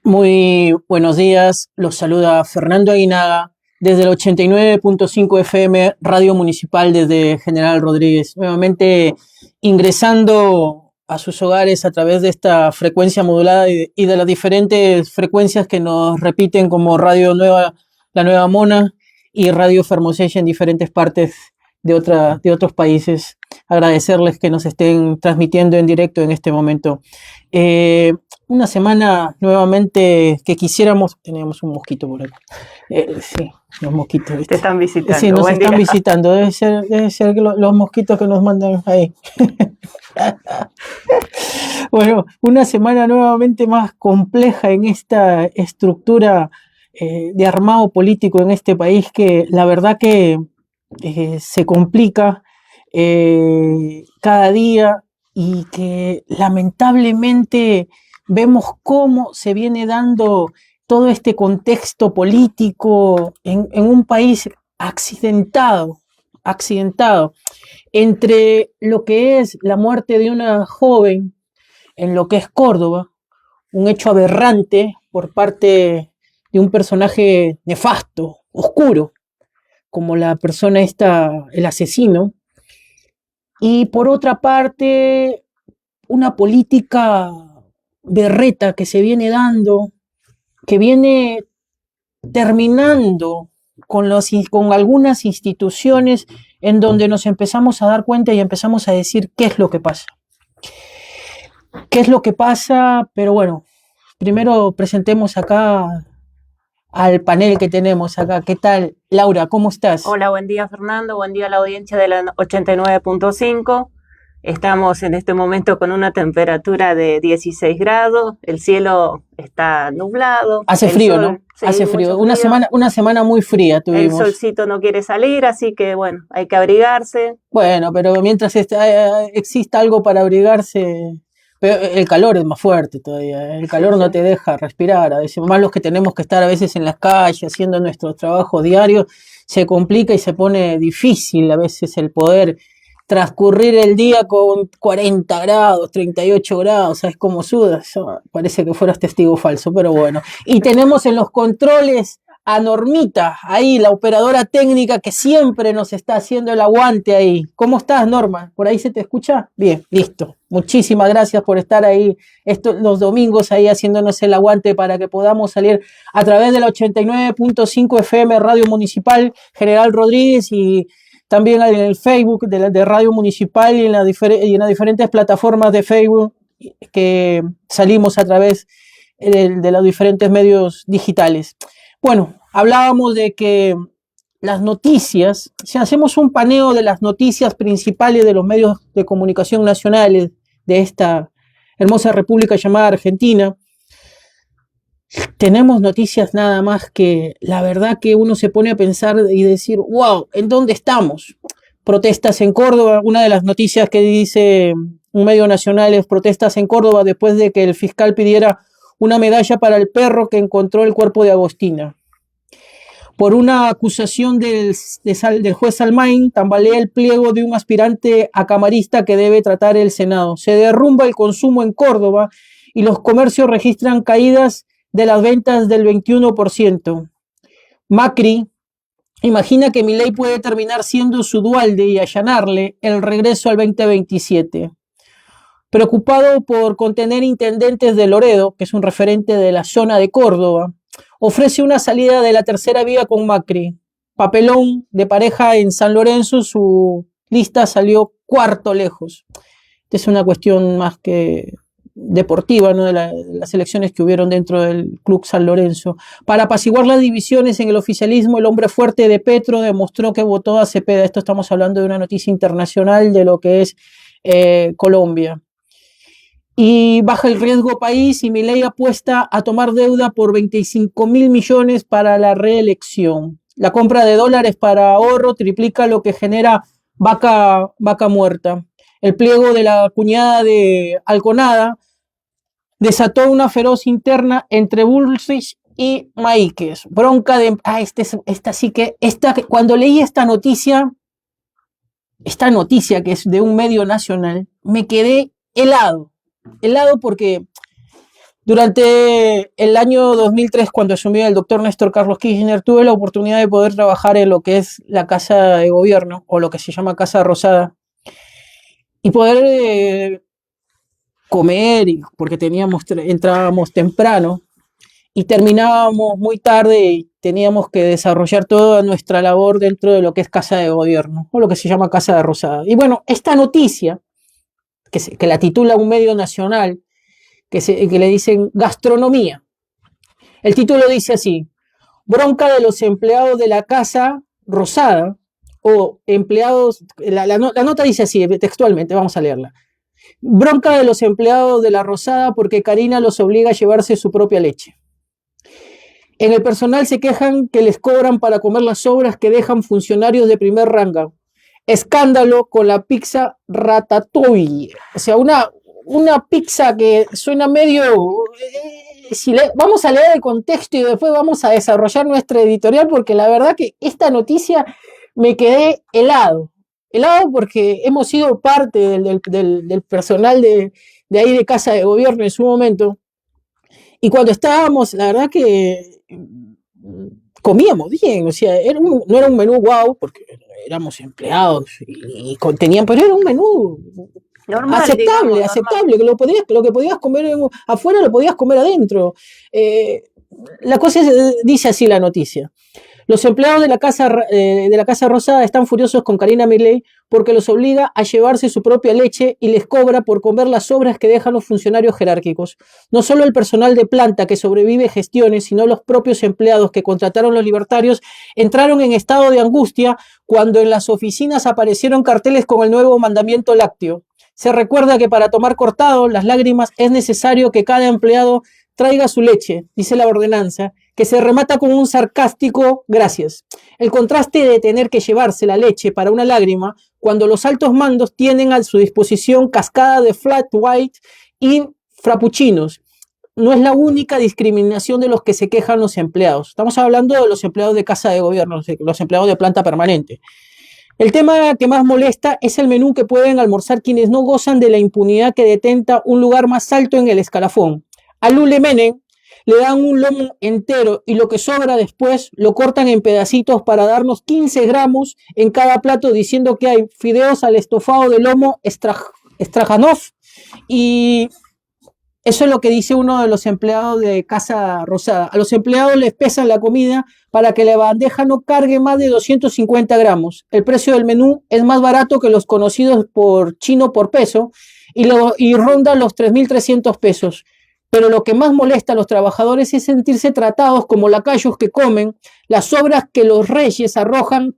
Muy buenos días, los saluda Fernando Aguinaga desde el 89.5 FM Radio Municipal desde General Rodríguez, nuevamente ingresando a sus hogares a través de esta frecuencia modulada y de las diferentes frecuencias que nos repiten como Radio Nueva, La Nueva Mona y Radio Fermosella en diferentes partes de otros países. Agradecerles que nos estén transmitiendo en directo en este momento. Una semana nuevamente que quisiéramos, teníamos un mosquito por acá. Sí, los mosquitos. ¿Viste? Te están visitando. Sí, nos están visitando. Debe ser que los mosquitos que nos mandan ahí. Bueno, una semana nuevamente más compleja en esta estructura de armado político en este país que la verdad que se complica cada día y que lamentablemente vemos cómo se viene dando todo este contexto político en un país accidentado entre lo que es la muerte de una joven en lo que es Córdoba, un hecho aberrante por parte de un personaje nefasto, oscuro, como la persona esta, el asesino, y por otra parte una política berreta que se viene dando, que viene terminando con algunas instituciones en donde nos empezamos a dar cuenta y empezamos a decir qué es lo que pasa. ¿Qué es lo que pasa? Pero bueno, primero presentemos acá al panel que tenemos acá. ¿Qué tal, Laura? ¿Cómo estás? Hola, buen día, Fernando. Buen día a la audiencia de la 89.5. Estamos en este momento con una temperatura de 16 grados. El cielo está nublado. Hace frío, ¿no? Sí, hace frío. Una semana muy fría tuvimos. El solcito no quiere salir, así que bueno, hay que abrigarse. Bueno, pero mientras exista algo para abrigarse... Pero el calor es más fuerte todavía, el calor no te deja respirar, a veces más los que tenemos que estar a veces en las calles haciendo nuestro trabajo diario, se complica y se pone difícil a veces el poder transcurrir el día con 40 grados, 38 grados, ¿sabes cómo sudas? Parece que fueras testigo falso, pero bueno. Y tenemos en los controles a Normita, ahí la operadora técnica que siempre nos está haciendo el aguante ahí. ¿Cómo estás, Norma? ¿Por ahí se te escucha? Bien, listo. Muchísimas gracias por estar ahí los domingos ahí haciéndonos el aguante para que podamos salir a través de la 89.5 FM Radio Municipal General Rodríguez y también en el Facebook de Radio Municipal y en las diferentes plataformas de Facebook que salimos a través de los diferentes medios digitales. Bueno, hablábamos de que las noticias, si hacemos un paneo de las noticias principales de los medios de comunicación nacionales de esta hermosa república llamada Argentina, tenemos noticias nada más que la verdad que uno se pone a pensar y decir, wow, ¿en dónde estamos? Protestas en Córdoba, una de las noticias que dice un medio nacional es protestas en Córdoba después de que el fiscal pidiera una medalla para el perro que encontró el cuerpo de Agostina. Por una acusación del juez Almain, tambalea el pliego de un aspirante a camarista que debe tratar el Senado. Se derrumba el consumo en Córdoba y los comercios registran caídas de las ventas del 21%. Macri imagina que Milei puede terminar siendo su dualde y allanarle el regreso al 2027. Preocupado por contener intendentes de Loredo, que es un referente de la zona de Córdoba, ofrece una salida de la tercera vía con Macri. Papelón de pareja en San Lorenzo, su lista salió cuarto lejos. Esta es una cuestión más que deportiva, ¿no? De las elecciones que hubieron dentro del Club San Lorenzo. Para apaciguar las divisiones en el oficialismo, el hombre fuerte de Petro demostró que votó a Cepeda. Esto estamos hablando de una noticia internacional de lo que es Colombia. Y baja el riesgo país y Milei apuesta a tomar deuda por 25.000 millones para la reelección. La compra de dólares para ahorro triplica lo que genera vaca muerta. El pliego de la cuñada de Alconada desató una feroz interna entre Bullrich y Maíquez. Bronca de... cuando leí esta noticia esta noticia que es de un medio nacional, me quedé helado. Helado porque durante el año 2003, cuando asumió el doctor Néstor Carlos Kirchner, tuve la oportunidad de poder trabajar en lo que es la Casa de Gobierno, o lo que se llama Casa Rosada, y poder comer, porque entrábamos temprano y terminábamos muy tarde y teníamos que desarrollar toda nuestra labor dentro de lo que es Casa de Gobierno, o lo que se llama Casa de Rosada. Y bueno, esta noticia, que la titula un medio nacional, que le dicen gastronomía. El título dice así: bronca de los empleados de la Casa Rosada, o empleados, la nota dice así textualmente, vamos a leerla. Bronca de los empleados de la Rosada porque Karina los obliga a llevarse su propia leche. En el personal se quejan que les cobran para comer las sobras que dejan funcionarios de primer rango. Escándalo con la pizza Ratatouille. O sea, una pizza que suena medio... vamos a leer el contexto y después vamos a desarrollar nuestra editorial, porque la verdad que esta noticia me quedé helado. Helado porque hemos sido parte del personal de ahí de Casa de Gobierno en su momento. Y cuando estábamos, la verdad que comíamos bien, o sea, no era un menú wow, porque éramos empleados y tenían, pero era un menú normal, aceptable, digamos, aceptable, normal. Que lo que podías comer afuera lo podías comer adentro. La cosa dice así la noticia. Los empleados de la Casa Rosada están furiosos con Karina Milei porque los obliga a llevarse su propia leche y les cobra por comer las sobras que dejan los funcionarios jerárquicos. No solo el personal de planta que sobrevive gestiones, sino los propios empleados que contrataron los libertarios entraron en estado de angustia cuando en las oficinas aparecieron carteles con el nuevo mandamiento lácteo. Se recuerda que para tomar cortado las lágrimas es necesario que cada empleado traiga su leche, dice la ordenanza, que se remata con un sarcástico gracias. El contraste de tener que llevarse la leche para una lágrima cuando los altos mandos tienen a su disposición cascada de flat white y frappuccinos. No es la única discriminación de los que se quejan los empleados. Estamos hablando de los empleados de Casa de Gobierno, los empleados de planta permanente. El tema que más molesta es el menú que pueden almorzar quienes no gozan de la impunidad que detenta un lugar más alto en el escalafón. A Lule Menem le dan un lomo entero y lo que sobra después lo cortan en pedacitos para darnos 15 gramos en cada plato, diciendo que hay fideos al estofado de lomo Strajanov, y eso es lo que dice uno de los empleados de Casa Rosada. A los empleados les pesan la comida para que la bandeja no cargue más de 250 gramos. El precio del menú es más barato que los conocidos por chino por peso y ronda los 3.300 pesos. Pero lo que más molesta a los trabajadores es sentirse tratados como lacayos que comen las sobras que los reyes arrojan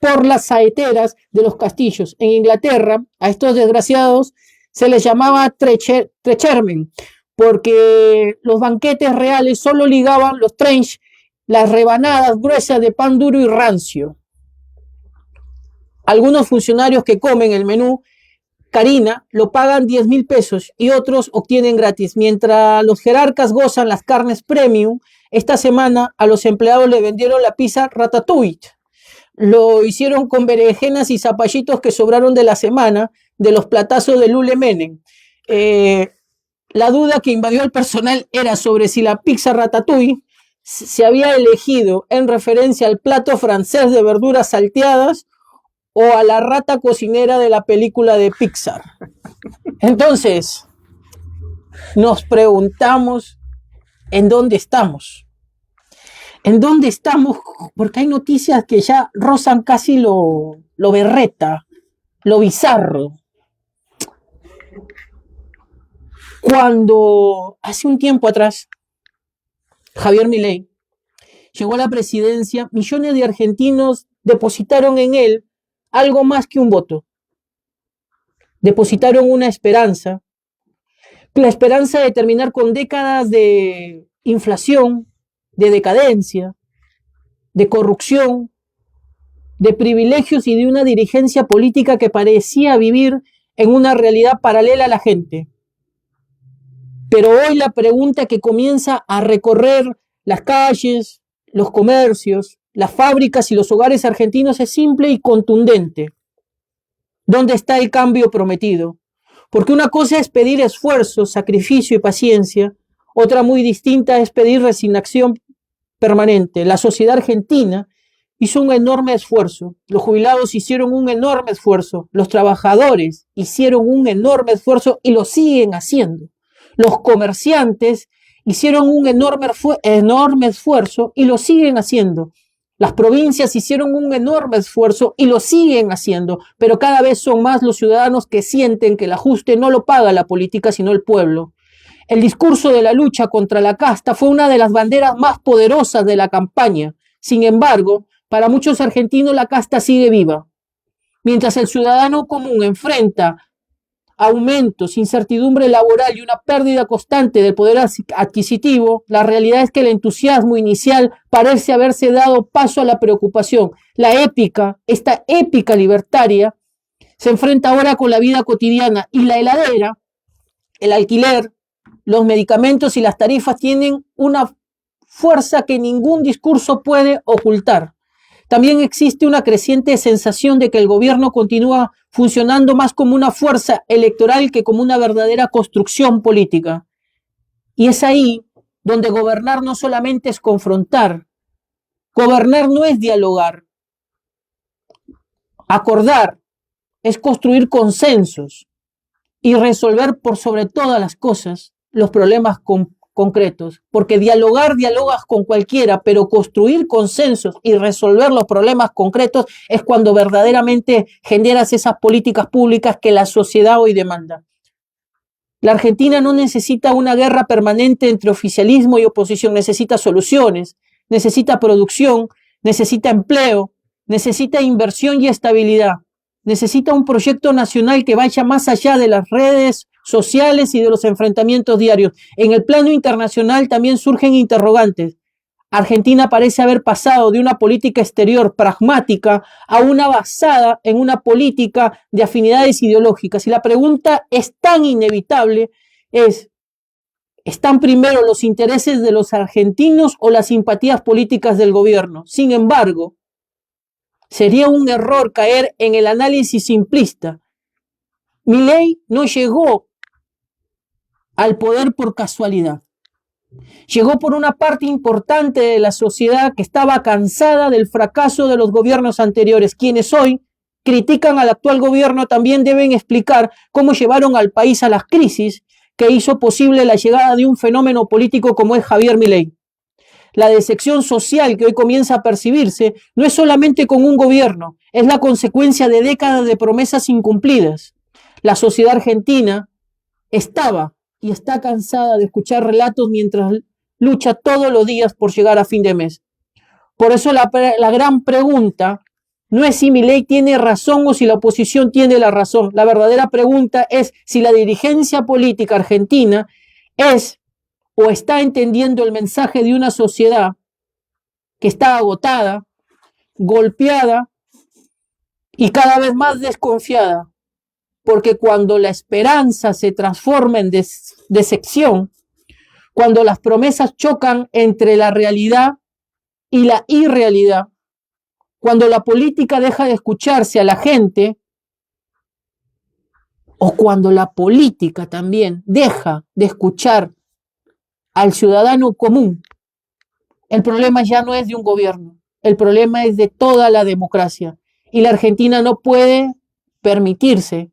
por las saeteras de los castillos. En Inglaterra, a estos desgraciados se les llamaba trechermen, porque los banquetes reales solo ligaban los trench, las rebanadas gruesas de pan duro y rancio. Algunos funcionarios que comen el menú Karina lo pagan 10.000 pesos y otros obtienen gratis. Mientras los jerarcas gozan las carnes premium, esta semana a los empleados le vendieron la pizza Ratatouille. Lo hicieron con berenjenas y zapallitos que sobraron de la semana de los platazos de Lule Menem. La duda que invadió al personal era sobre si la pizza Ratatouille se había elegido en referencia al plato francés de verduras salteadas o a la rata cocinera de la película de Pixar. Entonces, nos preguntamos ¿en dónde estamos? ¿En dónde estamos? Porque hay noticias que ya rozan casi lo berreta, lo bizarro. Cuando hace un tiempo atrás Javier Milei llegó a la presidencia, millones de argentinos depositaron en él algo más que un voto. Depositaron una esperanza, la esperanza de terminar con décadas de inflación, de decadencia, de corrupción, de privilegios y de una dirigencia política que parecía vivir en una realidad paralela a la gente. Pero hoy la pregunta que comienza a recorrer las calles, los comercios, las fábricas y los hogares argentinos es simple y contundente. ¿Dónde está el cambio prometido? Porque una cosa es pedir esfuerzo, sacrificio y paciencia, otra muy distinta es pedir resignación permanente. La sociedad argentina hizo un enorme esfuerzo, los jubilados hicieron un enorme esfuerzo, los trabajadores hicieron un enorme esfuerzo y lo siguen haciendo. Los comerciantes hicieron un enorme esfuerzo y lo siguen haciendo. Las provincias hicieron un enorme esfuerzo y lo siguen haciendo, pero cada vez son más los ciudadanos que sienten que el ajuste no lo paga la política, sino el pueblo. El discurso de la lucha contra la casta fue una de las banderas más poderosas de la campaña. Sin embargo, para muchos argentinos la casta sigue viva. Mientras el ciudadano común enfrenta aumentos, incertidumbre laboral y una pérdida constante del poder adquisitivo, la realidad es que el entusiasmo inicial parece haberse dado paso a la preocupación. Esta épica libertaria, se enfrenta ahora con la vida cotidiana y la heladera, el alquiler, los medicamentos y las tarifas tienen una fuerza que ningún discurso puede ocultar. También existe una creciente sensación de que el gobierno continúa funcionando más como una fuerza electoral que como una verdadera construcción política. Y es ahí donde gobernar no solamente es confrontar, gobernar no es dialogar, acordar es construir consensos y resolver por sobre todas las cosas los problemas concretos, porque dialogas con cualquiera, pero construir consensos y resolver los problemas concretos es cuando verdaderamente generas esas políticas públicas que la sociedad hoy demanda. La Argentina no necesita una guerra permanente entre oficialismo y oposición, necesita soluciones, necesita producción, necesita empleo, necesita inversión y estabilidad, necesita un proyecto nacional que vaya más allá de las redes sociales y de los enfrentamientos diarios. En el plano internacional también surgen interrogantes. Argentina parece haber pasado de una política exterior pragmática a una basada en una política de afinidades ideológicas. Y la pregunta es tan inevitable, ¿están primero los intereses de los argentinos o las simpatías políticas del gobierno? Sin embargo, sería un error caer en el análisis simplista. Milei no llegó al poder por casualidad. Llegó por una parte importante de la sociedad que estaba cansada del fracaso de los gobiernos anteriores. Quienes hoy critican al actual gobierno también deben explicar cómo llevaron al país a las crisis que hizo posible la llegada de un fenómeno político como es Javier Milei. La decepción social que hoy comienza a percibirse no es solamente con un gobierno, es la consecuencia de décadas de promesas incumplidas. La sociedad argentina estaba y está cansada de escuchar relatos mientras lucha todos los días por llegar a fin de mes. Por eso la gran pregunta no es si Milei tiene razón o si la oposición tiene la razón. La verdadera pregunta es si la dirigencia política argentina es o está entendiendo el mensaje de una sociedad que está agotada, golpeada y cada vez más desconfiada. Porque cuando la esperanza se transforma en decepción, cuando las promesas chocan entre la realidad y la irrealidad, cuando la política deja de escucharse a la gente, o cuando la política también deja de escuchar al ciudadano común, el problema ya no es de un gobierno, el problema es de toda la democracia. Y la Argentina no puede permitirse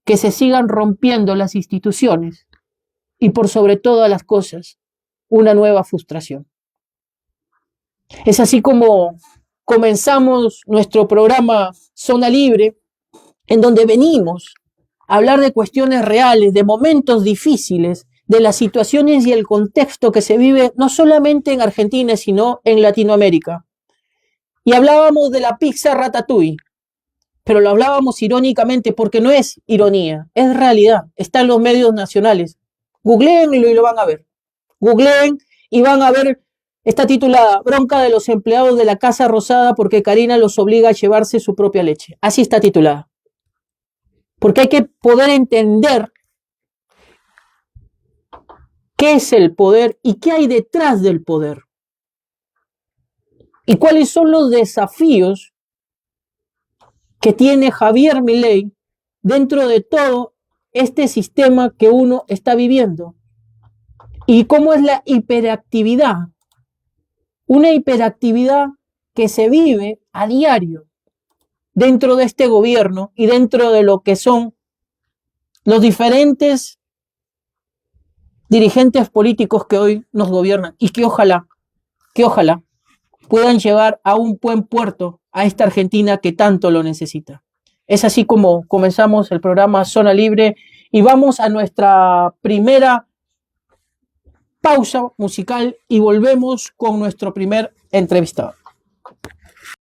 que se sigan rompiendo las instituciones y por sobre todas las cosas, una nueva frustración. Es así como comenzamos nuestro programa Zona Libre, en donde venimos a hablar de cuestiones reales, de momentos difíciles, de las situaciones y el contexto que se vive no solamente en Argentina, sino en Latinoamérica. Y hablábamos de la pizza Ratatouille, pero lo hablábamos irónicamente porque no es ironía, es realidad, está en los medios nacionales. Googleenlo y lo van a ver. Googleen y van a ver, está titulada Bronca de los empleados de la Casa Rosada porque Karina los obliga a llevarse su propia leche. Así está titulada. Porque hay que poder entender qué es el poder y qué hay detrás del poder. Y cuáles son los desafíos que tiene Javier Milei dentro de todo este sistema que uno está viviendo. Y cómo es la hiperactividad. Una hiperactividad que se vive a diario dentro de este gobierno y dentro de lo que son los diferentes dirigentes políticos que hoy nos gobiernan y que ojalá puedan llevar a un buen puerto a esta Argentina que tanto lo necesita. Es así como comenzamos el programa Zona Libre y vamos a nuestra primera pausa musical y volvemos con nuestro primer entrevistado.